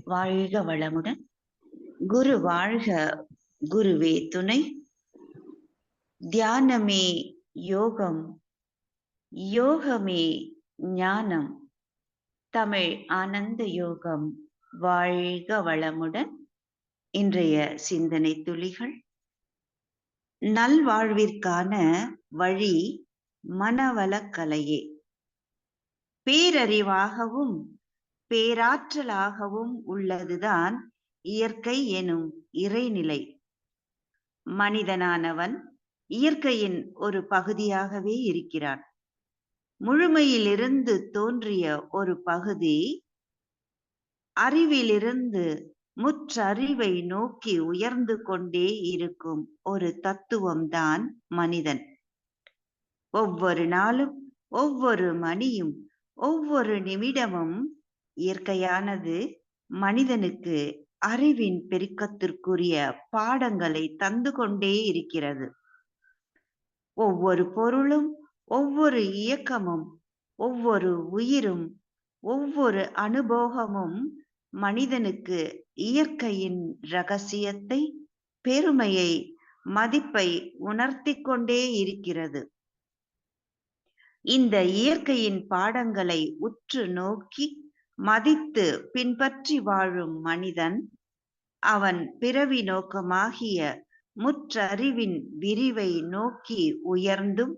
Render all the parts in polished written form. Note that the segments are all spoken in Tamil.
வாழ்க வளமுடன். குரு வாழ்க, குருவே துணை. தியானமே யோகம், யோகமே ஞானம். தமிழ் ஆனந்த யோகம். வாழ்க வளமுடன். இன்றைய சிந்தனை துளிகள். நல்வாழ்விற்கான வழி மனவளக்கலையே. பேரறிவாகவும் பேராற்றலாகவும் உள்ளதுதான் இயற்கை எனும் இறைநிலை. மனிதனானவன் இயற்கையின் ஒரு பகுதியாகவே இருக்கிறான். முழுமையிலிருந்து தோன்றிய ஒரு பகுதி, அறிவிலிருந்து முற்றறிவை நோக்கி உயர்ந்து கொண்டே இருக்கும் ஒரு தத்துவம்தான் மனிதன். ஒவ்வொரு நாளும், ஒவ்வொரு மணியும், ஒவ்வொரு நிமிடமும் இயற்கையானது மனிதனுக்கு அறிவின் பெருக்கத்திற்குரிய பாடங்களை தந்து கொண்டே இருக்கிறது. ஒவ்வொரு பொருளும், ஒவ்வொரு இயக்கமும், ஒவ்வொரு உயிரும், ஒவ்வொரு அனுபவமும் மனிதனுக்கு இயற்கையின் இரகசியத்தை, பெருமையை, மதிப்பை உணர்த்தி கொண்டே இருக்கிறது. இந்த இயற்கையின் பாடங்களை உற்று நோக்கி மதித்து பின்பற்றி வாழும் மனிதன், அவன் பிறவி நோக்கமாகிய முற்றறிவின் விரிவை நோக்கி உயர்ந்தும்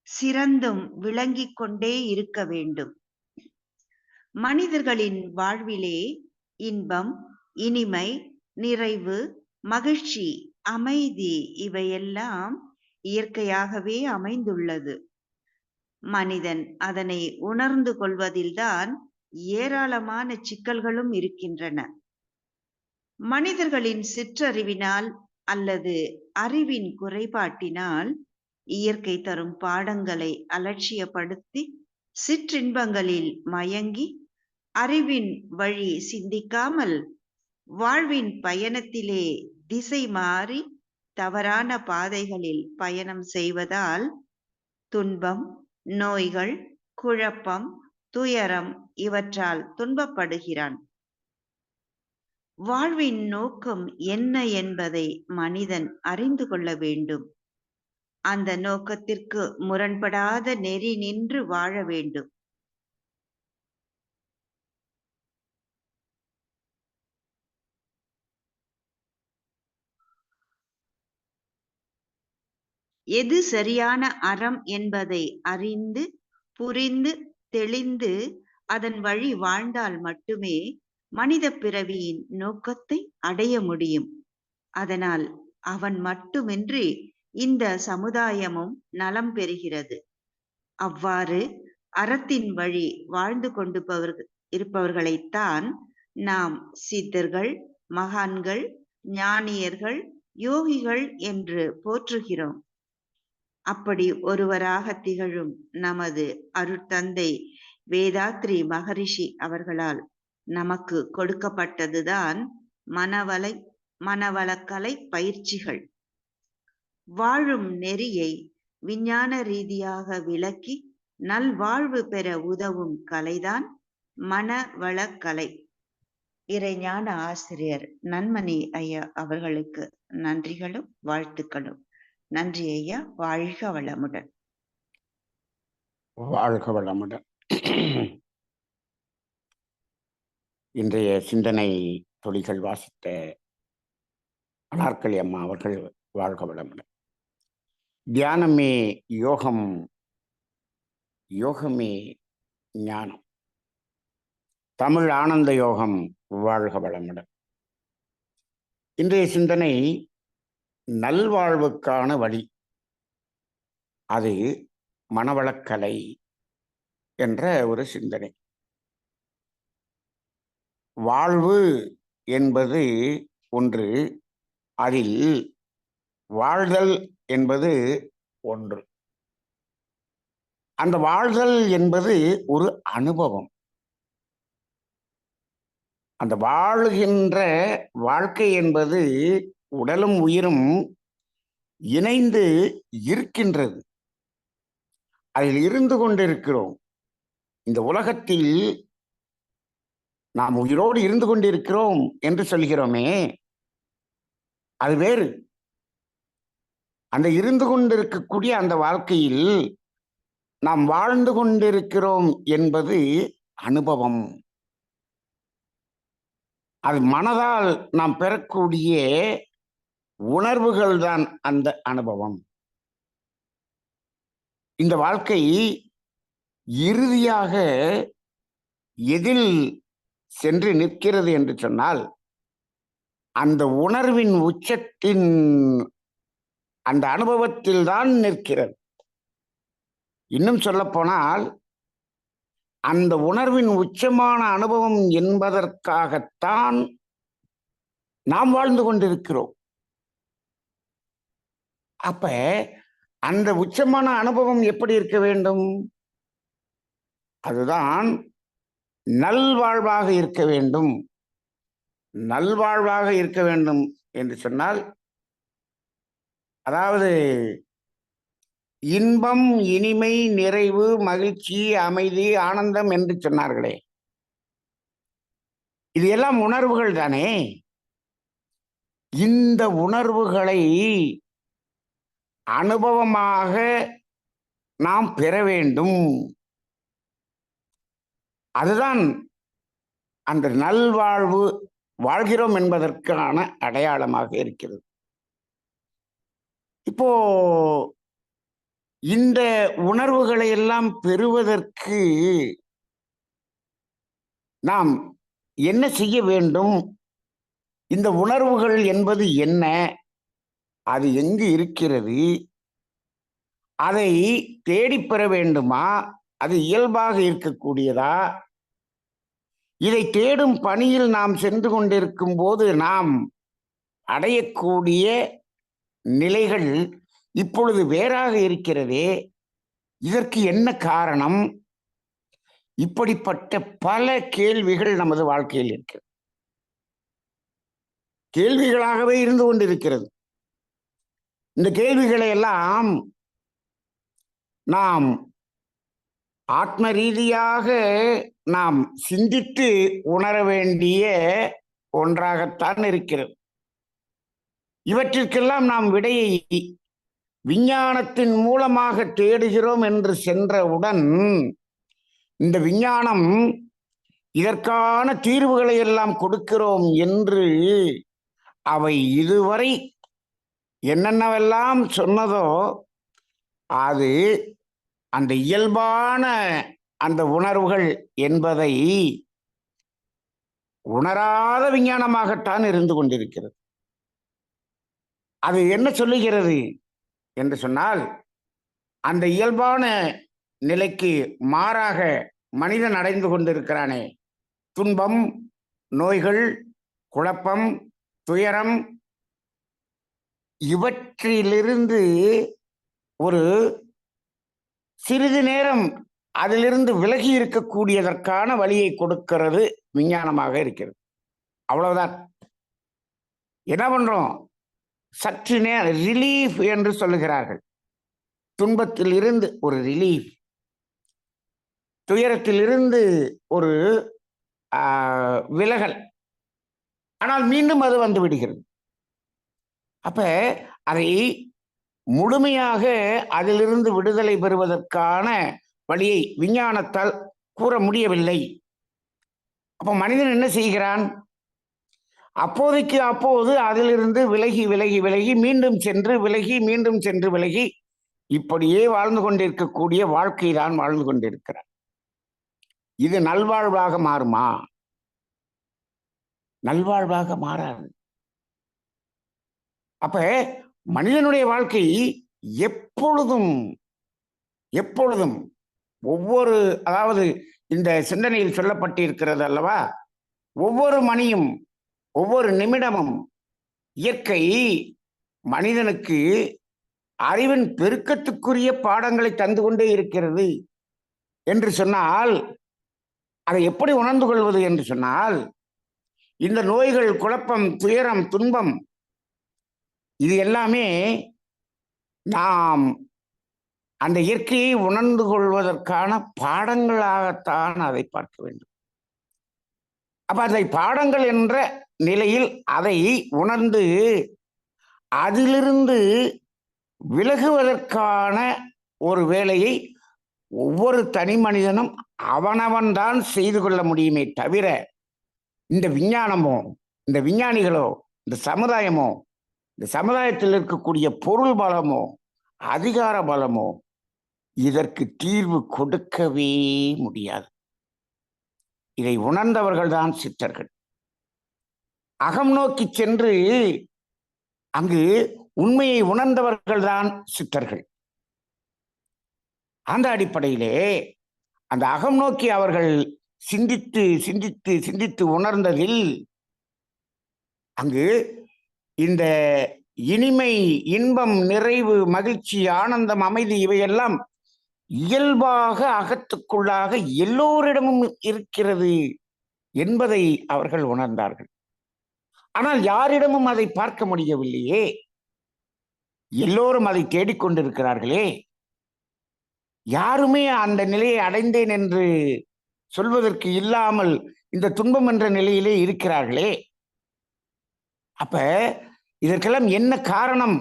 சிறந்தும் விளங்கிக் கொண்டே இருக்க வேண்டும். மனிதர்களின் வாழ்விலே இன்பம், இனிமை, நிறைவு, மகிழ்ச்சி, அமைதி இவையெல்லாம் இயற்கையாகவே அமைந்துள்ளது. மனிதன் அதனை உணர்ந்து கொள்வதில்தான் ஏராளமான சிக்கல்களும் இருக்கின்றன. மனிதர்களின் சிற்றறிவினால் அல்லது அறிவின் குறைபாட்டினால் இயற்கை தரும் பாடங்களை அலட்சியப்படுத்தி சிற்றின்பங்களில் மயங்கி அறிவின் வழி சிந்திக்காமல் வாழ்வின் பயணத்திலே திசை மாறி தவறான பாதைகளில் பயணம் செய்வதால் துன்பம், நோய்கள், குழப்பம், துயரம் இவற்றால் துன்பப்படுகிறான். வாழ்வின் நோக்கம் என்ன என்பதை மனிதன் அறிந்து கொள்ள வேண்டும். அந்த நோக்கத்திற்கு முரண்படாத நெறி நின்று வாழ வேண்டும். எது சரியான அறம் என்பதை அறிந்து புரிந்து தெளிந்து அதன் வழி வாழ்ந்தால் மட்டுமே மனித பிறவியின் நோக்கத்தை அடைய முடியும். அதனால் அவன் மட்டுமின்றி இந்த சமுதாயமும் நலம் பெறுகிறது. அவ்வாறு அறத்தின் வழி வாழ்ந்து கொண்டு இருப்பவர்களைத்தான் நாம் சித்தர்கள், மகான்கள், ஞானியர்கள், யோகிகள் என்று போற்றுகிறோம். அப்படி ஒருவராக திகழும் நமது அருட்தந்தை வேதாத்ரி மகரிஷி அவர்களால் நமக்கு கொடுக்கப்பட்டதுதான் மனவளக்கலை பயிற்சிகள். வாழும் நெறியை விஞ்ஞான ரீதியாக விளக்கி நல்வாழ்வு பெற உதவும் கலைதான் மனவளக்கலை. இறைஞான ஆசிரியர் நன்மணி ஐயா அவர்களுக்கு நன்றிகளும் வாழ்த்துக்களும். நன்றி ஐயா. வாழ்க வளமுடன். வாழ்க வளமுடன். இன்றைய சிந்தனை துளிகள் வாசித்த அனார்கலி அம்மா அவர்கள் வாழ்க வளமுடன். தியானமே யோகம், யோகமே ஞானம். தமிழ் ஆனந்த யோகம். வாழ்க வளமுடன். இன்றைய சிந்தனை நல்வாழ்வுக்கான வழி, அது மனவளக்கலை என்ற ஒரு சிந்தனை. வாழ்வு என்பது ஒன்று, அதில் வாழ்தல் என்பது ஒன்று. அந்த வாழ்தல் என்பது ஒரு அனுபவம். அந்த வாழுகின்ற வாழ்க்கை என்பது உடலும் உயிரும் இணைந்து இருக்கின்றது. அதில் இருந்து கொண்டிருக்கிறோம். இந்த உலகத்தில் நாம் உயிரோடு இருந்து கொண்டிருக்கிறோம் என்று சொல்கிறோமே, அது வேறு. அந்த இருந்து கொண்டிருக்கக்கூடிய அந்த வாழ்க்கையில் நாம் வாழ்ந்து கொண்டிருக்கிறோம் என்பது அனுபவம். அது மனதால் நாம் பெறக்கூடிய உணர்வுகள் தான் அந்த அனுபவம். இந்த வாழ்க்கை இறுதியாக எதில் சென்று நிற்கிறது என்று சொன்னால், அந்த உணர்வின் உச்சத்தின் அந்த அனுபவத்தில் தான் நிற்கிறது. இன்னும் சொல்லப்போனால், அந்த உணர்வின் உச்சமான அனுபவம் என்பதற்காகத்தான் நாம் வாழ்ந்து கொண்டிருக்கிறோம். அப்ப அந்த உச்சமான அனுபவம் எப்படி இருக்க வேண்டும்? அதுதான் நல்வாழ்வாக இருக்க வேண்டும். நல்வாழ்வாக இருக்க வேண்டும் என்று சொன்னால், அதாவது இன்பம், இனிமை, நிறைவு, மகிழ்ச்சி, அமைதி, ஆனந்தம் என்று சொன்னார்களே, இது எல்லாம் உணர்வுகள் தானே. இந்த உணர்வுகளை அனுபவமாக நாம் பெற வேண்டும். அதுதான் அந்த நல்வாழ்வு, வாழ்கிறோம் என்பதற்கான அடையாளமாக இருக்கிறது. இப்போ இந்த உணர்வுகளை எல்லாம் பெறுவதற்கு நாம் என்ன செய்ய வேண்டும்? இந்த உணர்வுகள் என்பது என்ன? அது எங்கு இருக்கிறது? அதை தேடிப் பெற வேண்டுமா? அது இயல்பாக இருக்கக்கூடியதா? இதை தேடும் பணியில் நாம் சென்று கொண்டிருக்கும் போது நாம் அடையக்கூடிய நிலைகள் இப்பொழுது வேறாக இருக்கிறதே. இதற்கு என்ன காரணம்? இப்படிப்பட்ட பல கேள்விகள் நமது வாழ்க்கையில் இருக்கிறது. கேள்விகளாகவே இருந்து கொண்டிருக்கிறது. இந்த கேள்விகளை எல்லாம் நாம் ஆத்ம ரீதியாக நாம் சிந்தித்து உணர வேண்டிய ஒன்றாகத்தான் இருக்கிறது. இவற்றிற்கெல்லாம் நாம் விடையை விஞ்ஞானத்தின் மூலமாக தேடுகிறோம் என்று சென்றவுடன், இந்த விஞ்ஞானம் இதற்கான தீர்வுகளை எல்லாம் கொடுக்கிறோம் என்று அவை இதுவரை என்னென்னவெல்லாம் சொன்னதோ, அது அந்த இயல்பான அந்த உணர்வுகள் என்பதை உணராத விஞ்ஞானமாகத்தான் இருந்து கொண்டிருக்கிறது. அது என்ன சொல்லுகிறது என்று சொன்னால், அந்த இயல்பான நிலைக்கு மாறாக மனிதன் அடைந்து கொண்டிருக்கிறானே, துன்பம், நோய்கள், குழப்பம், துயரம், இவற்றிலிருந்து ஒரு சிறிது நேரம் அதிலிருந்து விலகி இருக்கக்கூடியதற்கான வழியை கொடுக்கிறது விஞ்ஞானமாக இருக்கிறது. அவ்வளவுதான். என்ன பண்றோம்? சற்று நேரம் ரிலீஃப் என்று சொல்லுகிறார்கள். துன்பத்தில் இருந்து ஒரு ரிலீஃப், துயரத்தில் இருந்து ஒரு விலகல். ஆனால் மீண்டும் அது வந்து விடுகிறது. அப்ப அதை முழுமையாக அதிலிருந்து விடுதலை பெறுவதற்கான வழியை விஞ்ஞானத்தால் கூற முடியவில்லை. அப்ப மனிதன் என்ன செய்கிறான்? அப்போதைக்கு அப்போது அதிலிருந்து விலகி விலகி விலகி மீண்டும் சென்று விலகி மீண்டும் சென்று விலகி இப்படியே வாழ்ந்து கொண்டிருக்கக்கூடிய வாழ்க்கை தான் வாழ்ந்து கொண்டிருக்கிறார். இது நல்வாழ்வாக மாறுமா? நல்வாழ்வாக மாறாது. அப்ப மனிதனுடைய வாழ்க்கை எப்பொழுதும் எப்பொழுதும் ஒவ்வொரு, அதாவது இந்த சிந்தனையில் சொல்லப்பட்டிருக்கிறது அல்லவா, ஒவ்வொரு மணியும் ஒவ்வொரு நிமிடமும் இயற்கை மனிதனுக்கு அறிவின் பெருக்கத்துக்குரிய பாடங்களை தந்து கொண்டே இருக்கிறது என்று சொன்னால், அதை எப்படி உணர்ந்து கொள்வது என்று சொன்னால், இந்த நோய்கள், குழப்பம், துயரம், துன்பம், இது எல்லாமே நாம் அந்த இயற்கையை உணர்ந்து கொள்வதற்கான பாடங்களாகத்தான் அதை பார்க்க வேண்டும். அப்ப அதை பாடங்கள் என்ற நிலையில் அதை உணர்ந்து அதிலிருந்து விலகுவதற்கான ஒரு வேலையை ஒவ்வொரு தனி மனிதனும் அவனவன்தான் செய்து கொள்ள முடியுமே தவிர இந்த விஞ்ஞானமோ, இந்த விஞ்ஞானிகளோ, இந்த சமுதாயமோ, இந்த சமுதாயத்தில் இருக்கக்கூடிய பொருள் பலமோ, அதிகார பலமோ இதற்கு தீர்வு கொடுக்கவே முடியாது. இதை உணர்ந்தவர்கள்தான் சித்தர்கள். அகம் நோக்கி சென்று அங்கு உண்மையை உணர்ந்தவர்கள்தான் சித்தர்கள். அந்த அடிப்படையிலே அந்த அகம் நோக்கி அவர்கள் சிந்தித்து சிந்தித்து சிந்தித்து உணர்ந்ததில் அங்கு இந்த இனிமை, இன்பம், நிறைவு, மகிழ்ச்சி, ஆனந்தம், அமைதி இவையெல்லாம் இயல்பாக அகத்துக்குள்ளாக எல்லோரிடமும் இருக்கிறது என்பதை அவர்கள் உணர்ந்தார்கள். ஆனால் யாரிடமும் அதை பார்க்க முடியவில்லையே. எல்லோரும் அதை தேடிக்கொண்டிருக்கிறார்களே. யாருமே அந்த நிலையை அடைந்தேன் என்று சொல்வதற்கு இல்லாமல் இந்த துன்பம் என்ற நிலையிலே இருக்கிறார்களே. அப்ப இதற்கெல்லாம் என்ன காரணம்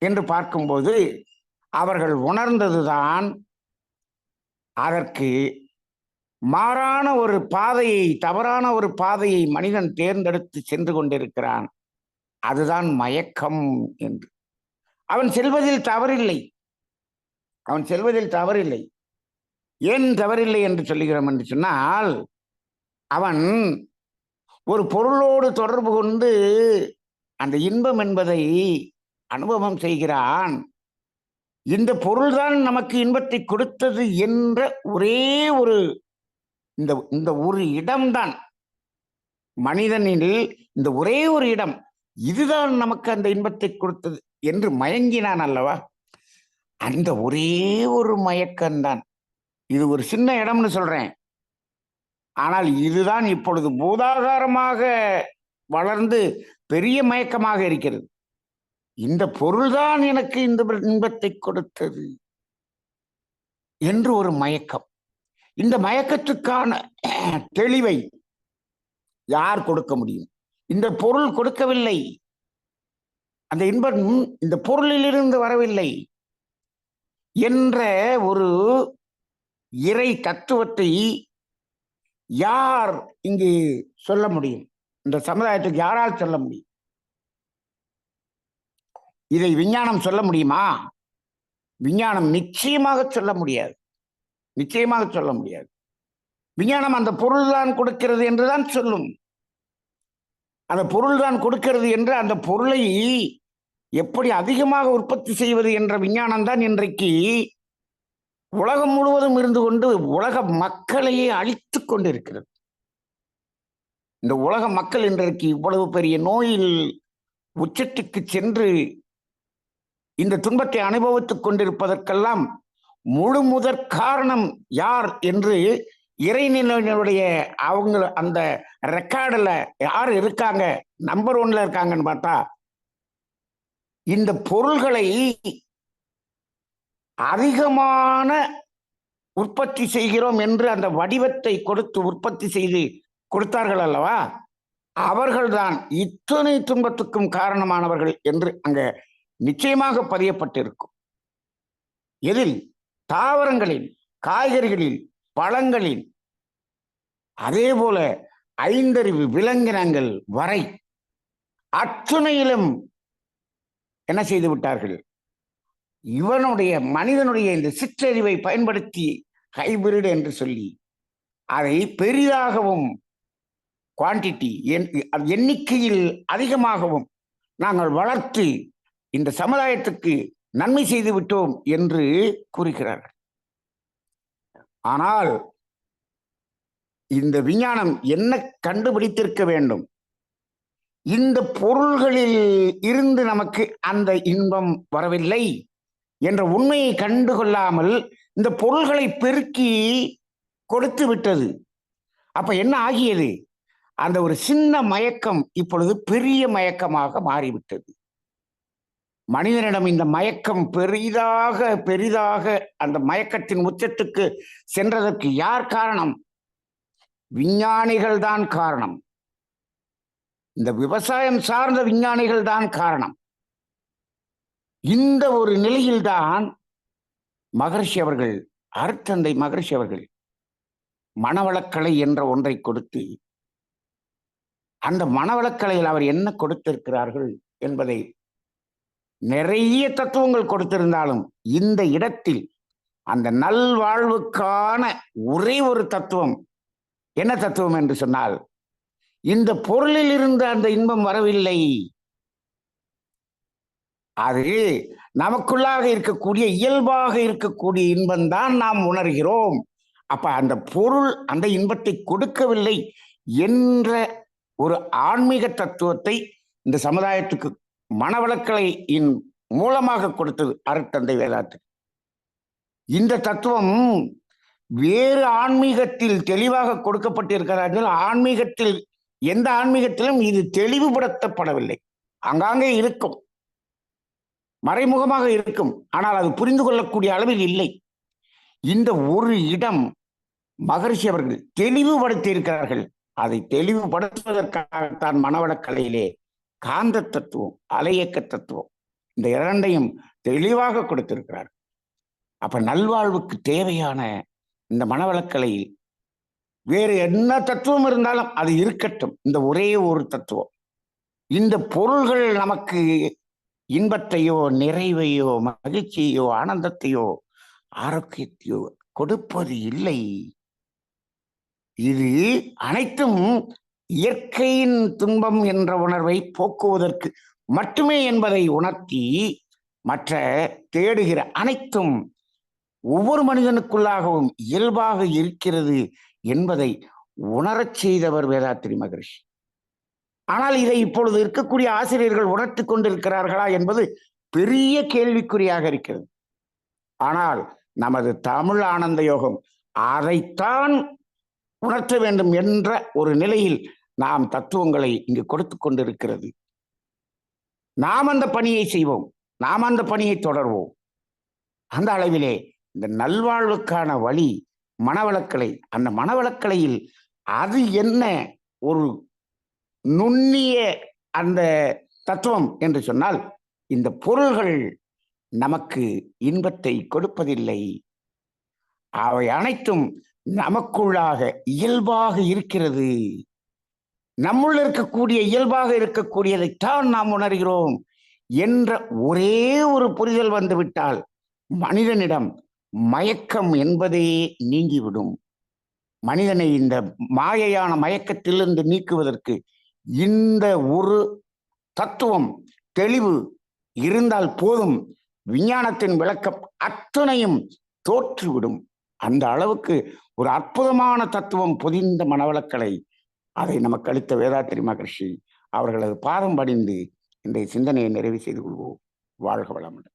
என்று பார்க்கும்போது அவர்கள் உணர்ந்ததுதான் அதற்கு மாறான ஒரு பாதையை, தவறான ஒரு பாதையை மனிதன் தேர்ந்தெடுத்து சென்று கொண்டிருக்கிறான். அதுதான் மயக்கம் என்று. அவன் செல்வதில் தவறில்லை, அவன் செல்வதில் தவறில்லை. ஏன் தவறில்லை என்று சொல்லுகிறோம் என்று சொன்னால், அவன் ஒரு பொருளோடு தொடர்பு கொண்டு அந்த இன்பம் என்பதை அனுபவம் செய்கிறான். இந்த பொருள்தான் நமக்கு இன்பத்தை கொடுத்தது என்ற ஒரே ஒரு இந்த ஒரு இடம்தான் மனிதனில், இந்த ஒரே ஒரு இடம், இதுதான் நமக்கு அந்த இன்பத்தை கொடுத்தது என்று மயங்கினான் அல்லவா? அந்த ஒரே ஒரு மயக்கம்தான். இது ஒரு சின்ன இடம்னு சொல்றேன், ஆனால் இதுதான் இப்பொழுது பூதாகாரமாக வளர்ந்து பெரிய மயக்கமாக இருக்கிறது. இந்த பொருள்தான் எனக்கு இந்த இன்பத்தை கொடுத்தது என்று ஒரு மயக்கம். இந்த மயக்கத்துக்கான தெளிவை யார் கொடுக்க முடியும்? இந்த பொருள் கொடுக்கவில்லை. அந்த இன்பம் இந்த பொருளிலிருந்து வரவில்லை என்ற ஒரு இறை தத்துவத்தை யார் இங்கு சொல்ல முடியும்? இந்த சமுதாயத்துக்கு யாரால் சொல்ல முடியும்? இதை விஞ்ஞானம் சொல்ல முடியுமா? விஞ்ஞானம் நிச்சயமாக சொல்ல முடியாது, நிச்சயமாக சொல்ல முடியாது. விஞ்ஞானம் அந்த பொருள் தான் கொடுக்கிறது என்றுதான் சொல்லும். அந்த பொருள் தான் கொடுக்கிறது என்று அந்த பொருளை எப்படி அதிகமாக உற்பத்தி செய்வது என்ற விஞ்ஞானம் தான் இன்றைக்கு உலகம் முழுவதும் இருந்து கொண்டு உலக மக்களையே அழித்து கொண்டிருக்கிறது. இந்த உலக மக்கள் இன்றைக்கு இவ்வளவு பெரிய நோயில் உச்சத்துக்கு சென்று இந்த துன்பத்தை அனுபவித்துக் கொண்டிருப்பதற்கெல்லாம் முழு முதற் காரணம் யார் என்று இறைநிலையினுடைய அவங்க அந்த ரெக்கார்டில் யார் இருக்காங்க, நம்பர் 1ல இருக்காங்கன்னு பார்த்தா, இந்த பொருள்களை அதிகமான உற்பத்தி செய்கிறோம் என்று அந்த வடிவத்தை கொடுத்து உற்பத்தி செய்து கொடுத்தார்கள் அல்லவா, அவர்கள்தான் இத்தனை துன்பத்துக்கும் காரணமானவர்கள் என்று அங்க நிச்சயமாக பதியப்பட்டிருக்கும். எதில்? தாவரங்களில், காய்கறிகளில், பழங்களில், அதே போல ஐந்தறிவு விலங்கினங்கள் வரை அத்துணையிலும் என்ன செய்து விட்டார்கள்? இவனுடைய மனிதனுடைய இந்த சிற்றறிவை பயன்படுத்தி ஹைபிரிட் என்று சொல்லி அதை பெரிதாகவும் குவான்டிட்டி எண்ணிக்கையில் அதிகமாகவும் நாங்கள் வளர்த்து இந்த சமுதாயத்துக்கு நன்மை செய்து விட்டோம் என்று கூறுகிறார்கள். ஆனால் இந்த விஞ்ஞானம் என்ன கண்டுபிடித்திருக்க வேண்டும்? இந்த பொருள்களில் இருந்து நமக்கு அந்த இன்பம் வரவில்லை என்ற உண்மையை கண்டுகொள்ளாமல் இந்த பொருள்களை பெருக்கி கொடுத்து விட்டது. அப்ப என்ன ஆகியது? அந்த ஒரு சின்ன மயக்கம் இப்பொழுது பெரிய மயக்கமாக மாறிவிட்டது. மனிதனிடம் இந்த மயக்கம் பெரிதாக பெரிதாக அந்த மயக்கத்தின் உச்சத்துக்கு சென்றதற்கு யார் காரணம்? விஞ்ஞானிகள் தான் காரணம். இந்த விவசாயம் சார்ந்த விஞ்ஞானிகள் தான் காரணம். இந்த ஒரு நிலையில்தான் மகரிஷி அவர்கள், அருட்தந்தை மகரிஷி அவர்கள் மனவளக்கலை என்ற ஒன்றை கொடுத்து, அந்த மனவளக்கலையில் அவர் என்ன கொடுத்திருக்கிறார்கள் என்பதை, நிறைய தத்துவங்கள் கொடுத்திருந்தாலும் இந்த இடத்தில் அந்த நல்வாழ்வுக்கான ஒரே ஒரு தத்துவம், என்ன தத்துவம் என்று சொன்னால், இந்த பொருளில் இருந்து அந்த இன்பம் வரவில்லை, அது நமக்குள்ளாக இருக்கக்கூடிய இயல்பாக இருக்கக்கூடிய இன்பம்தான் நாம் உணர்கிறோம். அப்ப அந்த பொருள் அந்த இன்பத்தை கொடுக்கவில்லை என்ற ஒரு ஆன்மீக தத்துவத்தை இந்த சமுதாயத்துக்கு மனவளக்கலையின் மூலமாக கொடுத்தது அருட்தந்தை வேதாத்திரி. இந்த தத்துவம் வேறு ஆன்மீகத்தில் தெளிவாக கொடுக்கப்பட்டிருக்கிறார்கள். ஆன்மீகத்தில் எந்த ஆன்மீகத்திலும் இது தெளிவுபடுத்தப்படவில்லை. ஆங்காங்கே இருக்கும், மறைமுகமாக இருக்கும், ஆனால் அது புரிந்து கொள்ளக்கூடிய அளவில் இல்லை. இந்த ஒரு இடம் மகரிஷி அவர்கள் தெளிவுபடுத்தி இருக்கிறார்கள். அதை தெளிவுபடுத்துவதற்காகத்தான் மனவளக்கலையிலே காந்த தத்துவம், அலையக்க தத்துவம், இந்த இரண்டையும் தெளிவாக கொடுத்திருக்கிறார். அப்ப நல்வாழ்வுக்கு தேவையான இந்த மனவளக்கலையில் வேறு என்ன தத்துவம் இருந்தாலும் அது இருக்கட்டும், இந்த ஒரே ஒரு தத்துவம். இந்த பொருள்கள் நமக்கு இன்பத்தையோ நிறைவையோ மகிழ்ச்சியோ ஆனந்தத்தையோ ஆரோக்கியத்தையோ கொடுப்பது இல்லை. இது அனைத்தும் இயற்கையின் துன்பம் என்ற உணர்வை போக்குவதற்கு மட்டுமே என்பதை உணர்த்தி, மற்ற தேடுகிற அனைத்தும் ஒவ்வொரு மனிதனுக்குள்ளாகவும் இயல்பாக இருக்கிறது என்பதை உணரச் செய்தவர் வேதாத்திரி மகரிஷி. ஆனால் இதை இப்பொழுது இருக்கக்கூடிய ஆசிரியர்கள் உணர்த்தி கொண்டிருக்கிறார்களா என்பது பெரிய கேள்விக்குறியாக இருக்கிறது. ஆனால் நமது தமிழ் ஆனந்த யோகம் அதைத்தான் உணர்த்த வேண்டும் என்ற ஒரு நிலையில் நாம் தத்துவங்களை இங்கு கொடுத்து கொண்டிருக்கிறது. நாம் அந்த பணியை செய்வோம், நாம் அந்த பணியை தொடர்வோம். அந்த அளவிலே இந்த நல்வாழ்வுக்கான வழி மனவளக்கலை. அந்த மனவளக்கலையில் அது என்ன ஒரு நுண்ணிய அந்த தத்துவம் என்று சொன்னால், இந்த பொருள்கள் நமக்கு இன்பத்தை கொடுப்பதில்லை, அவை அனைத்தும் நமக்குள்ளாக இயல்பாக இருக்கிறது. நம்முள் இருக்கக்கூடிய இயல்பாக இருக்கக்கூடியதைத்தான் நாம் உணர்கிறோம் என்ற ஒரே ஒரு புரிதல் வந்துவிட்டால் மனிதனிடம் மயக்கம் என்பதே நீங்கிவிடும். மனிதனை இந்த மாயையான மயக்கத்திலிருந்து நீக்குவதற்கு இந்த ஒரு தத்துவம் தெளிவு இருந்தால் போதும், விஞ்ஞானத்தின் விளக்கம் அத்தனையும் தோற்றுவிடும். அந்த அளவுக்கு ஒரு அற்புதமான தத்துவம் பொதிந்த மனவளக்கலை, அதை நமக்கு அளித்த வேதாத்திரி மகரிஷி அவர்களது பாதம் பணிந்து இன்றைய சிந்தனையை நிறைவு செய்து கொள்வோம். வாழ்க வளமுடன்.